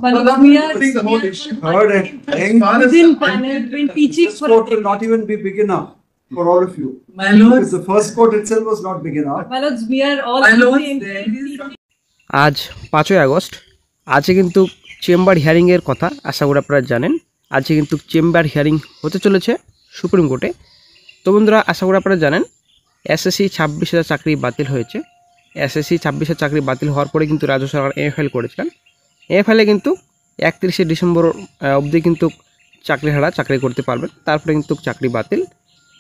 But we are putting the whole issue. Heard and within panel, been teaching this for court will not even be big enough for all of you. my Because lords. the first court itself was not big enough. My lords, we are all My lords, teaching. আজ 5ই August আজকে কিন্তু chamber হিয়ারিংয়ের কথা আশা করি আপনারা জানেন। আজকে কিন্তু chamber hearing হতে চলেছে সুপ্রিম কোর্টে। তো বন্ধুরা আশা করি আপনারা জানেন এসএসসি 26,000 চাকরি বাতিল হয়েছে। এসএসসি 26,000 চাকরি বাতিল হওয়ার পরে কিন্তু রাজ্য সরকার এফআইএল করেছিলেন। এফআইএলে কিন্তু 31শে ডিসেম্বর অবধি কিন্তু চাকরি করতে পারবেন, তারপরে কিন্তু চাকরি বাতিল।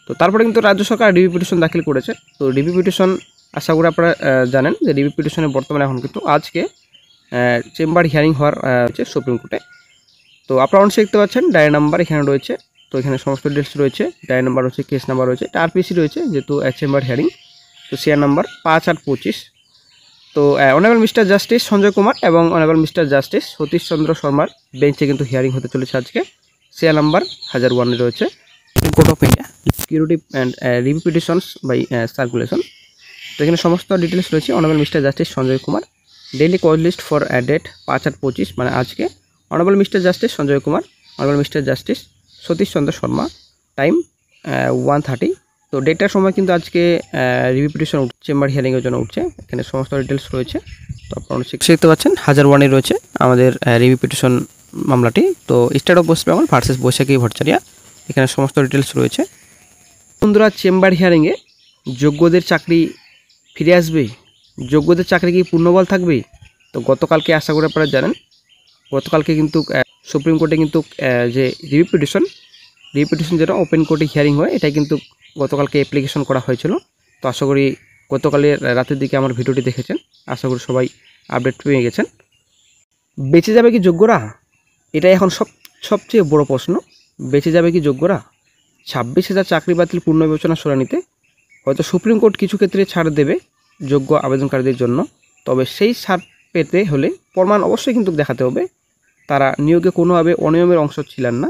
তো তারপরে কিন্তু রাজ্য সরকার রিভিউ পিটিশন দাখিল করেছে। তো রিভিউ পিটিশন আশা করি আপনারা জানেন যে রিভিউ পিটিশনে বর্তমানে এখন কিন্তু আজকে চেম্বার হিয়ারিং হওয়ার হচ্ছে সুপ্রিম কোর্টে। তো আপনারা অনেক দেখতে পাচ্ছেন ডায়েরি নাম্বার এখানে রয়েছে। তো এখানে সমস্ত ডিটেলস রয়েছে, ডায়েরি নাম্বার রয়েছে, কেস নাম্বার রয়েছে, আরপিসি রয়েছে যেহেতু চেম্বার হিয়ারিং। তো সিআর নাম্বার 5825। তো honourable mister justice Sanjay Kumar এবং অনারেবল মিস্টার জাস্টিস সতীশ চন্দ্র শর্মার বেঞ্চে কিন্তু হিয়ারিং হতে চলেছে আজকে। সিআর নাম্বার 1001 রয়েছে। Court of India security and review petitions by circulation. তো এখানে সমস্ত ডিটেলস রয়েছে। Honourable mister justice Sanjay Kumar, daily cause list for date 5825 মানে আজকে। Honourable mister justice Sanjay Kumar, honourable mister justice Satish Chandra Sharma, time 1:30। তো ডেটটার সময় কিন্তু আজকে রিভিউ পিটিশন চেম্বার হিয়ারিংয়ের জন্য উঠছে। এখানে সমস্ত ডিটেলস রয়েছে। তো আপনারা দেখতে পাচ্ছেন 1001 রয়েছে আমাদের রিভিউ পিটিশন মামলাটি। তো state of West Bengal versus Baishakhi Bhattacharya, এখানে সমস্ত ডিটেলস রয়েছে। বন্ধুরা চেম্বার হিয়ারিংয়ে যোগ্যদের চাকরি ফিরে আসবে, যোগ্যদের চাকরি কি পূর্ণবল থাকবে? তো গতকালকে আশা করি আপনারা জানেন গতকালকে কিন্তু সুপ্রিম কোর্টে কিন্তু যে রিভিউ পিটিশন যেটা ওপেন কোর্টে হিয়ারিং হয় এটাই কিন্তু গতকালকে অ্যাপ্লিকেশন করা হয়েছিল। তো আশা করি গতকালের রাতের দিকে আমার ভিডিওটি দেখেছেন, আশা করি সবাই আপডেট পেয়ে গেছেন। বেঁচে যাবে কি যোগ্যরা? এটাই এখন সবচেয়ে বড় প্রশ্ন। বেঁচে যাবে কি যোগ্যরা? 26,000 চাকরি বাতিল পুনর্বিবেচনা শুনানিতে হয়তো সুপ্রিম কোর্ট কিছু ক্ষেত্রে ছাড় দেবে যোগ্য আবেদনকারীদের জন্য। তবে সেই ছাড় পেতে হলে প্রমাণ অবশ্যই কিন্তু দেখাতে হবে তারা নিয়োগে কোনোভাবে অনিয়মের অংশ ছিলেন না।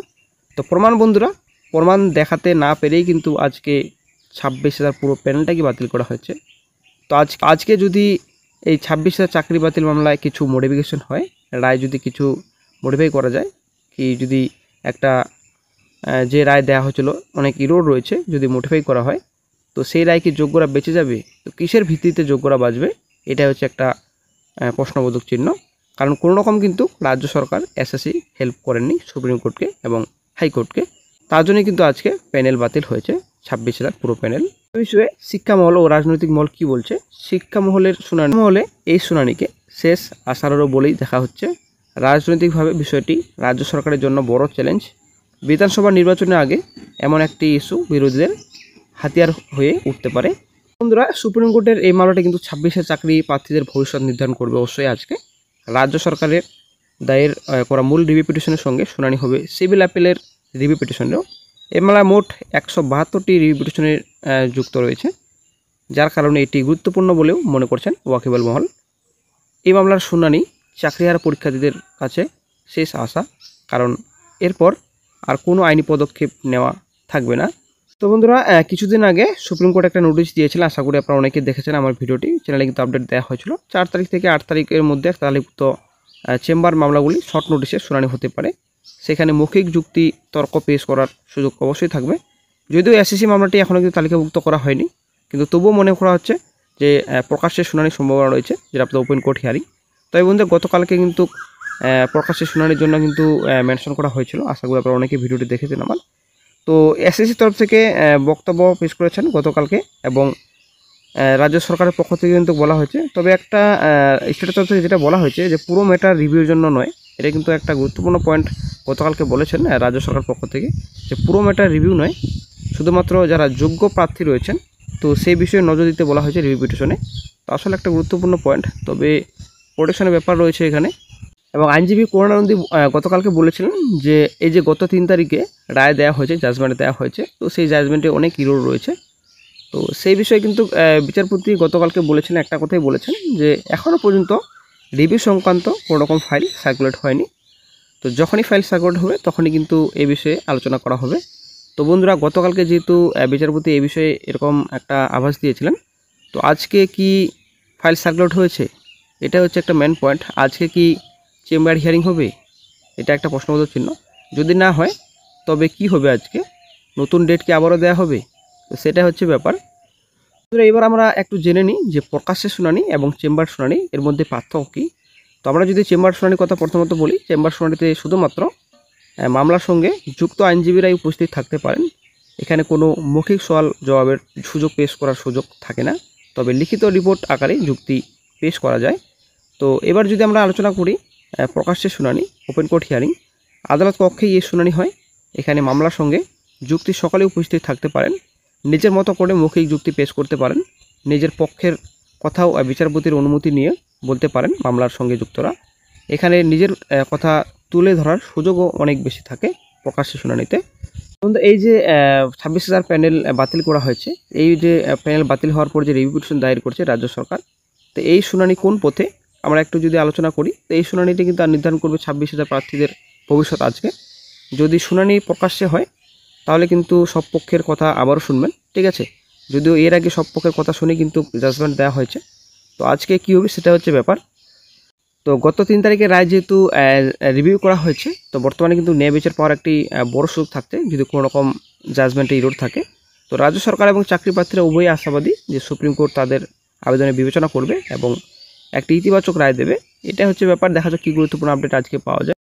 তো প্রমাণ বন্ধুরা, প্রমাণ দেখাতে না পেরেই কিন্তু আজকে 26,000 পুরো প্যানেলটাকে বাতিল করা হয়েছে। তো আজকে যদি এই 26,000 চাকরি বাতিল মামলায় কিছু মডিফিকেশন হয়, রায় যদি কিছু মডিফাই করা যায়, কি যদি একটা যে রায় দেওয়া হয়েছিল অনেক ইরোড রয়েছে যদি মডিফাই করা হয়, তো সেই রায় কি যোগ্যরা বেঁচে যাবে? তো কিসের ভিত্তিতে যোগ্যরা বাঁচবে? এটা হচ্ছে একটা প্রশ্নবোধক চিহ্ন। কারণ কোনো রকম কিন্তু রাজ্য সরকার এসএসসি হেল্প করেননি সুপ্রিম কোর্টকে এবং হাইকোর্টকে। তার জন্যই কিন্তু আজকে প্যানেল বাতিল হয়েছে 26,000 পুরো প্যানেল। এই বিষয়ে শিক্ষা মহল ও রাজনৈতিক মহল কি বলছে? শিক্ষা মহলের শুনানি এই শুনানিকে শেষ আশারও বলেই দেখা হচ্ছে। রাজনৈতিকভাবে বিষয়টি রাজ্য সরকারের জন্য বড় চ্যালেঞ্জ। বিধানসভা নির্বাচনের আগে এমন একটি ইস্যু বিরোধীদের হাতিয়ার হয়ে উঠতে পারে। বন্ধুরা সুপ্রিম কোর্টের এই মামলাটা কিন্তু 26,000 চাকরি প্রার্থীদের ভবিষ্যৎ নির্ধারণ করবে অবশ্যই আজকে। রাজ্য সরকারের দায়ের করা মূল রিভিউ পিটিশনের সঙ্গে শুনানি হবে সিভিল অ্যাপিলের রিভিউ পিটিশনেও। এই মামলায় মোট 172টি রিভিউ পিটিশনের যুক্ত রয়েছে, যার কারণে এটি গুরুত্বপূর্ণ বলেও মনে করছেন ওয়াকিবল মহল। এই মামলার শুনানি চাকরিহারা পরীক্ষার্থীদের কাছে শেষ আশা, কারণ এরপর আর কোনো আইনি পদক্ষেপ নেওয়া থাকবে না। তো বন্ধুরা কিছুদিন আগে সুপ্রিম কোর্ট একটা নোটিশ দিয়েছিল, আশা করি আপনারা অনেকে দেখেছেন আমার ভিডিওটি, চ্যানেলে কিন্তু আপডেট দেওয়া হয়েছিল। 4 তারিখ থেকে 8 তারিখের মধ্যে তালিকাভুক্ত চেম্বার মামলাগুলি শর্ট নোটিশে শুনানি হতে পারে। সেখানে মৌখিক যুক্তি তর্ক পেশ করার সুযোগ অবশ্যই থাকবে। যদিও এসএসসি মামলাটি এখনও কিন্তু তালিকাভুক্ত করা হয়নি, কিন্তু তবুও মনে করা হচ্ছে যে প্রকাশ্যে শুনানির সম্ভাবনা রয়েছে, যেটা আপনার ওপেন কোর্ট হিয়ারিং। তবে বন্ধু গতকালকে কিন্তু প্রকাশ্যে শুনানির জন্য কিন্তু মেনশন করা হয়েছিল, আশা করি আপনারা অনেকে ভিডিওটি দেখেছেন আমার। তো এসএসসির তরফ থেকে বক্তব্য পেশ করেছেন গতকালকে এবং রাজ্য সরকারের পক্ষ থেকে কিন্তু বলা হয়েছে। তবে একটা স্টেটের তরফ থেকে যেটা বলা হয়েছে যে পুরো ম্যাটার রিভিউর জন্য নয়, এটা কিন্তু একটা গুরুত্বপূর্ণ পয়েন্ট গতকালকে বলেছেন রাজ্য সরকার পক্ষ থেকে, যে পুরো ম্যাটার রিভিউ নয়, শুধুমাত্র যারা যোগ্য প্রার্থী রয়েছেন তো সেই বিষয়ে নজর দিতে বলা হয়েছে রিভিউ পিটিশনে। তো আসলে একটা গুরুত্বপূর্ণ পয়েন্ট, তবে প্রোটেকশনের ব্যাপার রয়েছে এখানে। এবং আইনজীবী করুণানন্দী গতকালকে বলেছিলেন যে এই যে গত 3 তারিখে রায় দেওয়া হয়েছে, জাজমেন্ট দেওয়া হয়েছে, তো সেই জাজমেন্টে অনেক ইরোর রয়েছে। তো সেই বিষয়ে কিন্তু বিচারপতি গতকালকে বলেছিলেন, একটা কথাই বলেছেন যে এখনও পর্যন্ত রিভিউ সংক্রান্ত কোনো রকম ফাইল সার্কুলেট হয়নি। তো যখনই ফাইল সার্কুলেট হবে তখনই কিন্তু এই বিষয়ে আলোচনা করা হবে। তো বন্ধুরা গতকালকে যেহেতু বিচারপতি এই বিষয়ে এরকম একটা আভাস দিয়েছিলেন, তো আজকে কি ফাইল সার্কুলেট হয়েছে? এটা হচ্ছে একটা মেন পয়েন্ট। আজকে কি চেম্বার হিয়ারিং হবে? এটা একটা প্রশ্নবোধক চিহ্ন। যদি না হয় তবে কি হবে আজকে? নতুন ডেট কি আবারও দেওয়া হবে? তো সেটা হচ্ছে ব্যাপার। তো এবার আমরা একটু জেনে নিই যে প্রকাশ্যে শুনানি এবং চেম্বার শুনানি এর মধ্যে পার্থক্য কী। তো আমরা যদি চেম্বার শুনানির কথা প্রথমত বলি, চেম্বার শুনানিতে শুধুমাত্র মামলার সঙ্গে যুক্ত আইনজীবীরাই উপস্থিত থাকতে পারেন। এখানে কোনো মৌখিক সওয়াল জবাবের সুযোগ পেশ করার সুযোগ থাকে না, তবে লিখিত রিপোর্ট আকারে যুক্তি পেশ করা যায়। তো এবার যদি আমরা আলোচনা করি প্রকাশ্যে শুনানি, ওপেন কোর্ট হিয়ারিং, আদালত কক্ষেই এই শুনানি হয়। এখানে মামলার সঙ্গে যুক্তি সকলে উপস্থিত থাকতে পারেন, নিজের মতো করে মৌখিক যুক্তি পেশ করতে পারেন, নিজের পক্ষের কথাও বিচারপতির অনুমতি নিয়ে বলতে পারেন মামলার সঙ্গে যুক্তরা। এখানে নিজের কথা তুলে ধরার সুযোগও অনেক বেশি থাকে প্রকাশ্যে শুনানিতে। কিন্তু এই যে 26,000 প্যানেল বাতিল করা হয়েছে, এই যে প্যানেল বাতিল হওয়ার পর যে রিভিউ পিটিশন দায়ের করছে রাজ্য সরকার, তো এই শুনানি কোন পথে আমরা একটু যদি আলোচনা করি, তো এই শুনানিটি কিন্তু নির্ধারণ করবে 26,000 প্রার্থীদের ভবিষ্যৎ। আজকে যদি শুনানি প্রকাশ্যে হয় তাহলে কিন্তু সব পক্ষের কথা আবারও শুনবেন, ঠিক আছে? যদিও এর আগে সব পক্ষের কথা শুনে কিন্তু জাজমেন্ট দেওয়া হয়েছে। তো আজকে কী হবে সেটা হচ্ছে ব্যাপার। তো গত 3 তারিখে রায় যেহেতু রিভিউ করা হয়েছে, তো বর্তমানে কিন্তু ন্যায় বিচার পাওয়ার একটি বড় সুযোগ থাকছে যদি কোনো রকম জাজমেন্টে ইরোড থাকে। তো রাজ্য সরকার এবং চাকরি প্রার্থীরা উভয়ই আশাবাদী যে সুপ্রিম কোর্ট তাদের আবেদনে বিবেচনা করবে এবং একটি ইতিবাচক রায় দেবে। এটা হচ্ছে ব্যাপার। দেখা যাক কী গুরুত্বপূর্ণ আপডেট আজকে পাওয়া যায়।